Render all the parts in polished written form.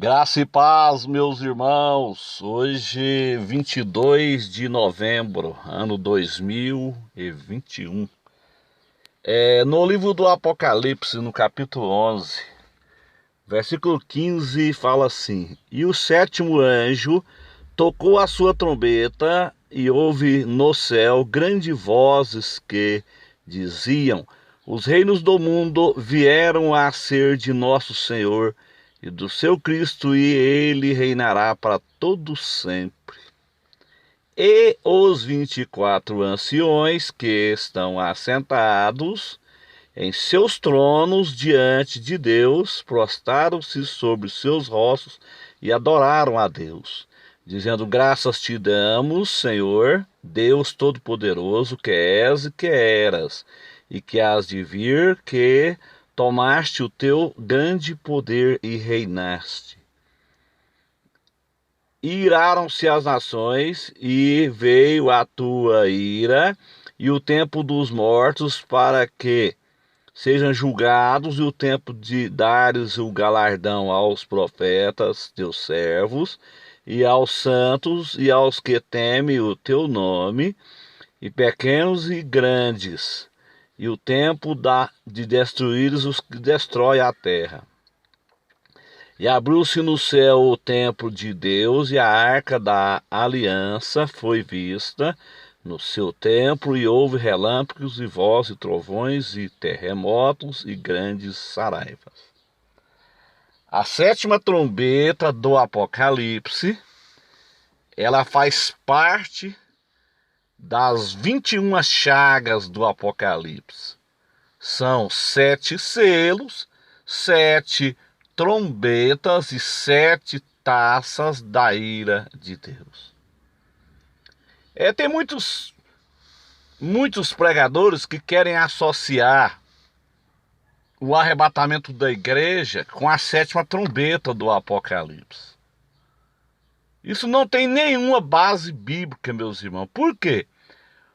Graça e paz, meus irmãos. Hoje, 22 de novembro, ano 2021. No livro do Apocalipse, no capítulo 11, versículo 15, fala assim: E o sétimo anjo tocou a sua trombeta, e houve no céu grandes vozes que diziam: Os reinos do mundo vieram a ser de nosso Senhor e do seu Cristo, e ele reinará para todo sempre. E os 24 anciões que estão assentados em seus tronos diante de Deus prostraram-se sobre seus rostos e adoraram a Deus, dizendo: Graças te damos, Senhor, Deus Todo-Poderoso, que és e que eras, e que hás de vir, que tomaste o teu grande poder e reinaste. Iraram-se as nações, e veio a tua ira e o tempo dos mortos, para que sejam julgados, e o tempo de dares o galardão aos profetas, teus servos, e aos santos, e aos que temem o teu nome, e pequenos e grandes, e o tempo de destruíres os que destrói a terra. E abriu-se no céu o templo de Deus, e a arca da aliança foi vista no seu templo, e houve relâmpagos, e vozes, e trovões, e terremotos, e grandes saraivas. A sétima trombeta do Apocalipse, ela faz parte das 21 chagas do Apocalipse. São 7 selos, 7 trombetas e 7 taças da ira de Deus. Tem muitos pregadores que querem associar o arrebatamento da igreja com a sétima trombeta do Apocalipse. Isso não tem nenhuma base bíblica, meus irmãos. Por quê?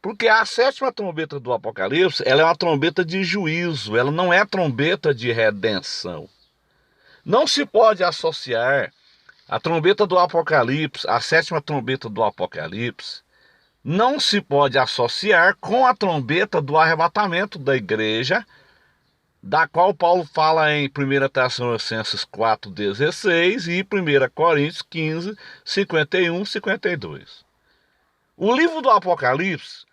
Porque a sétima trombeta do Apocalipse, ela é uma trombeta de juízo, ela não é trombeta de redenção. Não se pode associar a trombeta do Apocalipse, a sétima trombeta do Apocalipse, não se pode associar com a trombeta do arrebatamento da igreja, da qual Paulo fala em 1 Tessalonicenses 4,16 e 1 Coríntios 15, 51, 52. O livro do Apocalipse,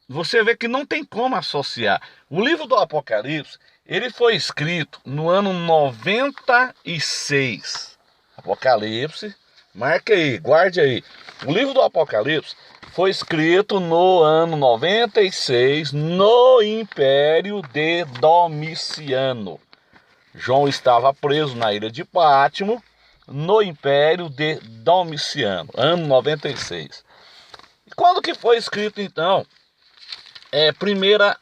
você vê que não tem como associar. O livro do Apocalipse, ele foi escrito no ano 96. Apocalipse, marca aí, guarde aí. O livro do Apocalipse foi escrito no ano 96, no Império de Domiciano. João estava preso na ilha de Pátimo, no Império de Domiciano, ano 96. E quando que foi escrito, então? 1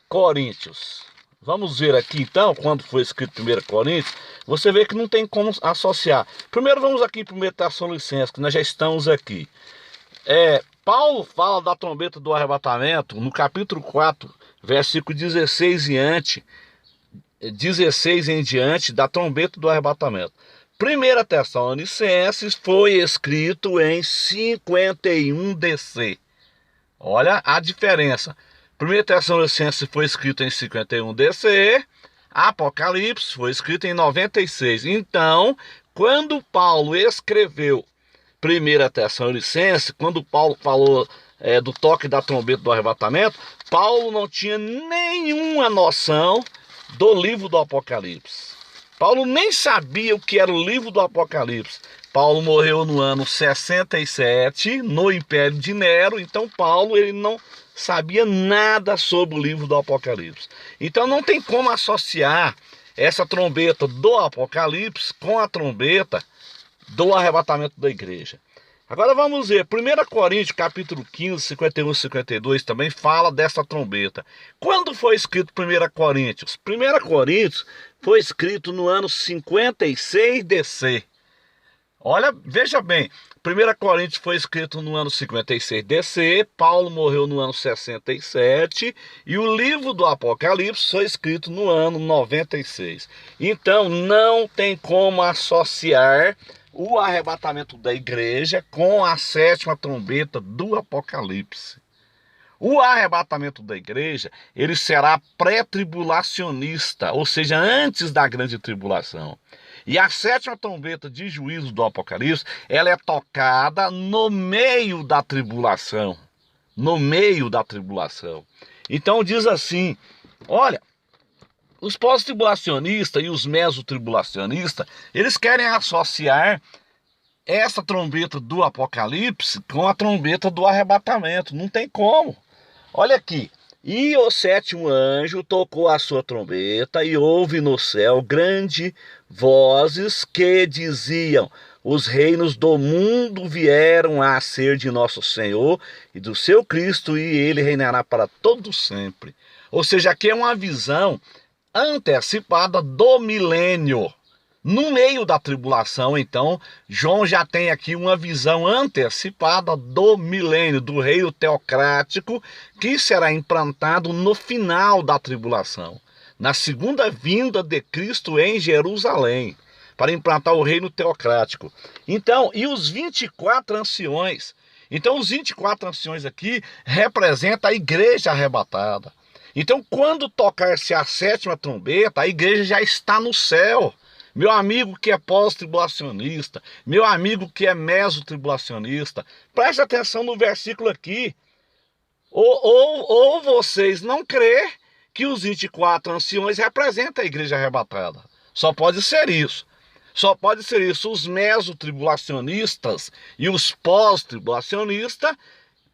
Coríntios. Vamos ver aqui, então, quando foi escrito 1 Coríntios. Você vê que não tem como associar. Primeiro vamos aqui em 1 Tessalonicenses, que nós já estamos aqui. Paulo fala da trombeta do arrebatamento no capítulo 4, versículo 16 em diante, da trombeta do arrebatamento. 1 Tessalonicenses foi escrito em 51 DC. Olha a diferença. 1 Tessalonicenses foi escrito em 51 DC, Apocalipse foi escrito em 96. Então, quando Paulo escreveu 1 Tessalonicenses, quando Paulo falou do toque da trombeta do arrebatamento, Paulo não tinha nenhuma noção do livro do Apocalipse. Paulo nem sabia o que era o livro do Apocalipse. Paulo morreu no ano 67, no Império de Nero, então Paulo ele não sabia nada sobre o livro do Apocalipse. Então não tem como associar essa trombeta do Apocalipse com a trombeta do arrebatamento da igreja. Agora vamos ver, 1 Coríntios capítulo 15, 51 e 52 também fala dessa trombeta. Quando foi escrito 1 Coríntios? 1 Coríntios foi escrito no ano 56 DC. Olha, veja bem, 1 Coríntios foi escrito no ano 56 DC, Paulo morreu no ano 67 e o livro do Apocalipse foi escrito no ano 96. Então não tem como associar o arrebatamento da igreja com a sétima trombeta do Apocalipse. O arrebatamento da igreja, ele será pré-tribulacionista, ou seja, antes da grande tribulação. E a sétima trombeta de juízo do Apocalipse, ela é tocada no meio da tribulação. No meio da tribulação. Então diz assim, olha, os pós-tribulacionistas e os mesotribulacionistas, eles querem associar essa trombeta do Apocalipse com a trombeta do arrebatamento. Não tem como. Olha aqui. E o sétimo anjo tocou a sua trombeta e houve no céu grandes vozes que diziam: os reinos do mundo vieram a ser de nosso Senhor e do seu Cristo, e ele reinará para todo sempre. Ou seja, aqui é uma visão antecipada do milênio. No meio da tribulação, então, João já tem aqui uma visão antecipada do milênio, do reino teocrático, que será implantado no final da tribulação, na segunda vinda de Cristo em Jerusalém, para implantar o reino teocrático. Então, e os 24 anciões? Então, os 24 anciões aqui representam a igreja arrebatada. Então, quando tocar-se a sétima trombeta, a igreja já está no céu. Meu amigo que é pós-tribulacionista, meu amigo que é mesotribulacionista, preste atenção no versículo aqui. Ou vocês não crê que os 24 anciões representam a igreja arrebatada. Só pode ser isso. Só pode ser isso. Os mesotribulacionistas e os pós-tribulacionistas,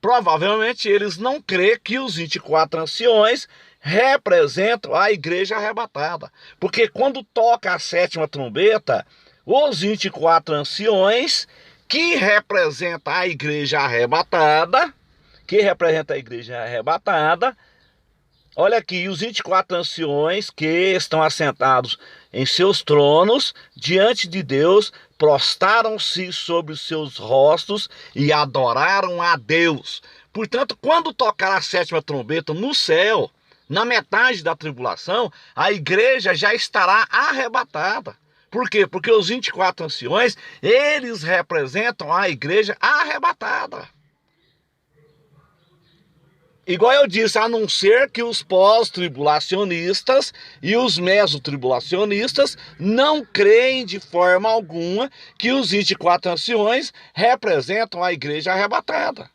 provavelmente eles não crê que os 24 anciões representam a igreja arrebatada. Porque quando toca a sétima trombeta, os 24 anciões que representam a igreja arrebatada, olha aqui, os 24 anciões que estão assentados em seus tronos diante de Deus, prostaram-se sobre os seus rostos e adoraram a Deus. Portanto, quando tocar a sétima trombeta no céu, na metade da tribulação, a igreja já estará arrebatada. Por quê? Porque os 24 anciões, eles representam a igreja arrebatada. Igual eu disse, a não ser que os pós-tribulacionistas e os mesotribulacionistas não creem de forma alguma que os 24 anciões representam a igreja arrebatada.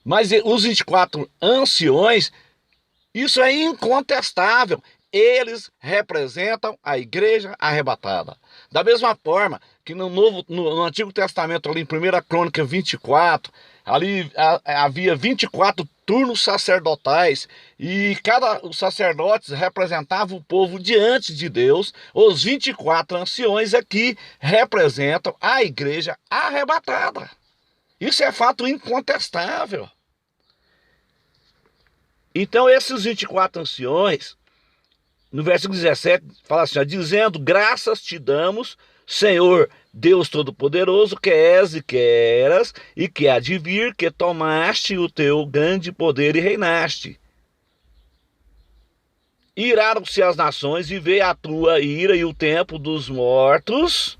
Mas os 24 anciões, isso é incontestável. Eles representam a igreja arrebatada. Da mesma forma que no Antigo Testamento, ali em 1 Crônica 24, ali havia 24 turnos sacerdotais e os sacerdotes representavam o povo diante de Deus. Os 24 anciões aqui representam a igreja arrebatada. Isso é fato incontestável. Então esses 24 anciões, no versículo 17, fala assim, ó, dizendo: graças te damos, Senhor, Deus Todo-Poderoso, que és e que eras, e que há de vir, que tomaste o teu grande poder e reinaste. Iraram-se as nações e veio a tua ira e o tempo dos mortos,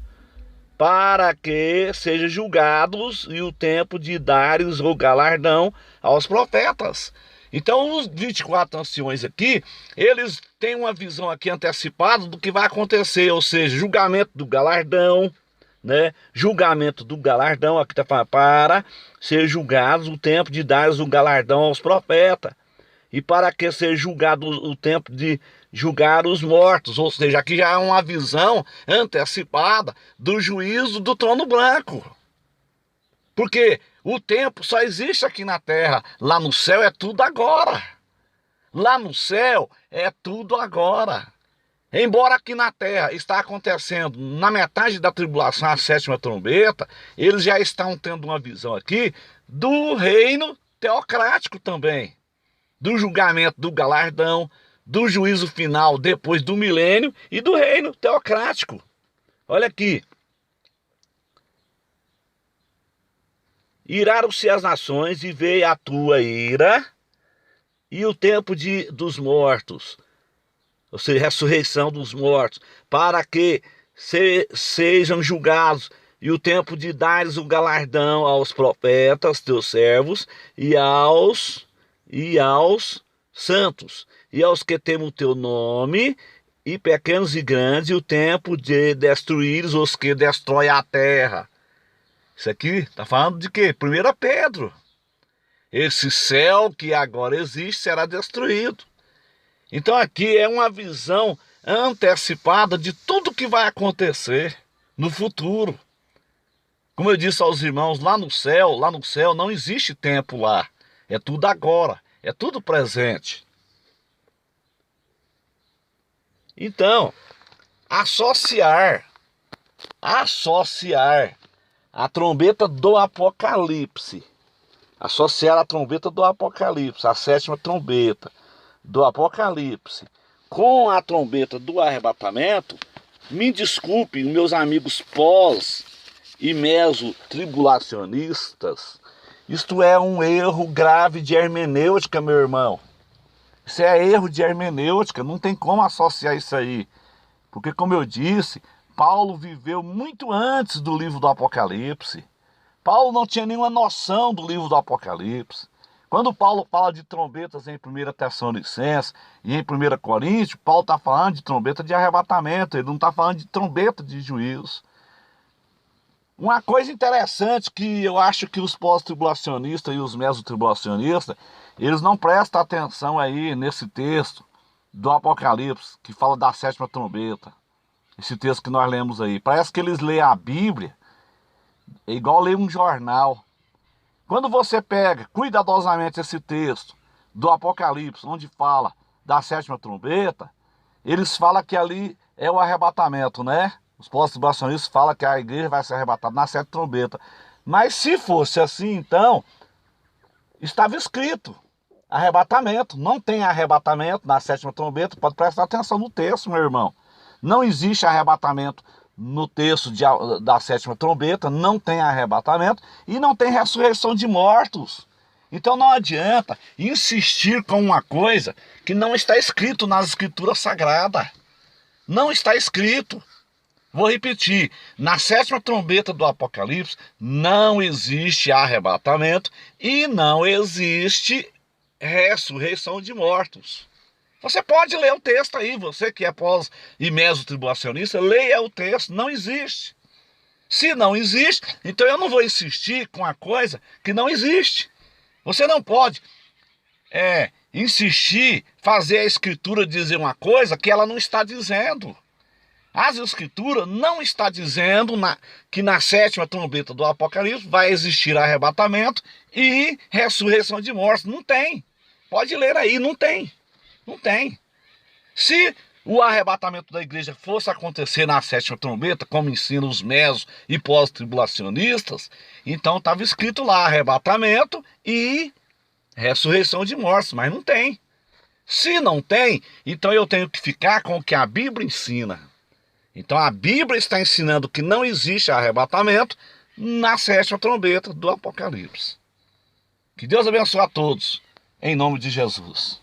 para que sejam julgados, e o tempo de dares o galardão aos profetas. Então os 24 anciões aqui, eles têm uma visão aqui antecipada do que vai acontecer, ou seja, julgamento do galardão, né? Julgamento do galardão, aqui está falando, para ser julgados o tempo de dar o galardão aos profetas, e para que ser julgado o tempo de julgar os mortos, ou seja, aqui já é uma visão antecipada do juízo do trono branco. Porque o tempo só existe aqui na terra. Lá no céu é tudo agora. Lá no céu é tudo agora. Embora aqui na terra está acontecendo, na metade da tribulação, a sétima trombeta, eles já estão tendo uma visão aqui do reino teocrático também. Do julgamento do galardão, do juízo final depois do milênio e do reino teocrático. Olha aqui. iraram-se as nações e veio a tua ira e o tempo dos mortos, ou seja, ressurreição dos mortos, para que sejam julgados, e o tempo de dares o galardão aos profetas, teus servos, e aos santos, e aos que temem o teu nome, e pequenos e grandes, e o tempo de destruir os que destroem a terra. Isso aqui está falando de quê? 1 Pedro. Esse céu que agora existe será destruído. Então aqui é uma visão antecipada de tudo que vai acontecer no futuro. Como eu disse aos irmãos, lá no céu não existe tempo lá. É tudo agora, é tudo presente. Então, associar a trombeta do Apocalipse, associar a trombeta do Apocalipse, a 7ª trombeta do Apocalipse, com a trombeta do arrebatamento, me desculpem, meus amigos pós e meso-tribulacionistas, isto é um erro grave de hermenêutica, meu irmão. Isso é erro de hermenêutica, não tem como associar isso aí. Porque, como eu disse, Paulo viveu muito antes do livro do Apocalipse. Paulo não tinha nenhuma noção do livro do Apocalipse. Quando Paulo fala de trombetas em 1 Tessalonicenses e em 1 Coríntios, Paulo está falando de trombeta de arrebatamento, ele não está falando de trombeta de juízo. Uma coisa interessante que eu acho que os pós-tribulacionistas e os mesotribulacionistas, eles não prestam atenção aí nesse texto do Apocalipse, que fala da 7ª trombeta. Esse texto que nós lemos aí. Parece que eles leem a Bíblia igual ler um jornal. Quando você pega cuidadosamente esse texto do Apocalipse, onde fala da 7ª trombeta, eles falam que ali é o arrebatamento, né? Os pós-tribulacionistas falam que a igreja vai ser arrebatada na 7ª trombeta. Mas se fosse assim, então, estava escrito arrebatamento. Não tem arrebatamento na 7ª trombeta. Pode prestar atenção no texto, meu irmão. Não existe arrebatamento no texto da 7ª trombeta. Não tem arrebatamento e não tem ressurreição de mortos. Então não adianta insistir com uma coisa que não está escrito nas escrituras sagradas. Não está escrito. Vou repetir, na 7ª trombeta do Apocalipse não existe arrebatamento e não existe ressurreição de mortos. Você pode ler o texto aí, você que é pós e meso-tribulacionista, leia o texto, não existe. Se não existe, então eu não vou insistir com a coisa que não existe. Você não pode insistir, fazer a escritura dizer uma coisa que ela não está dizendo. As escrituras não está dizendo que na 7ª trombeta do Apocalipse vai existir arrebatamento e ressurreição de mortos. Não tem. Pode ler aí, não tem. Não tem. Se o arrebatamento da igreja fosse acontecer na 7ª trombeta, como ensinam os mesos e pós-tribulacionistas, então estava escrito lá arrebatamento e ressurreição de mortos, mas não tem. Se não tem, então eu tenho que ficar com o que a Bíblia ensina. Então a Bíblia está ensinando que não existe arrebatamento na 7ª trombeta do Apocalipse. Que Deus abençoe a todos, em nome de Jesus.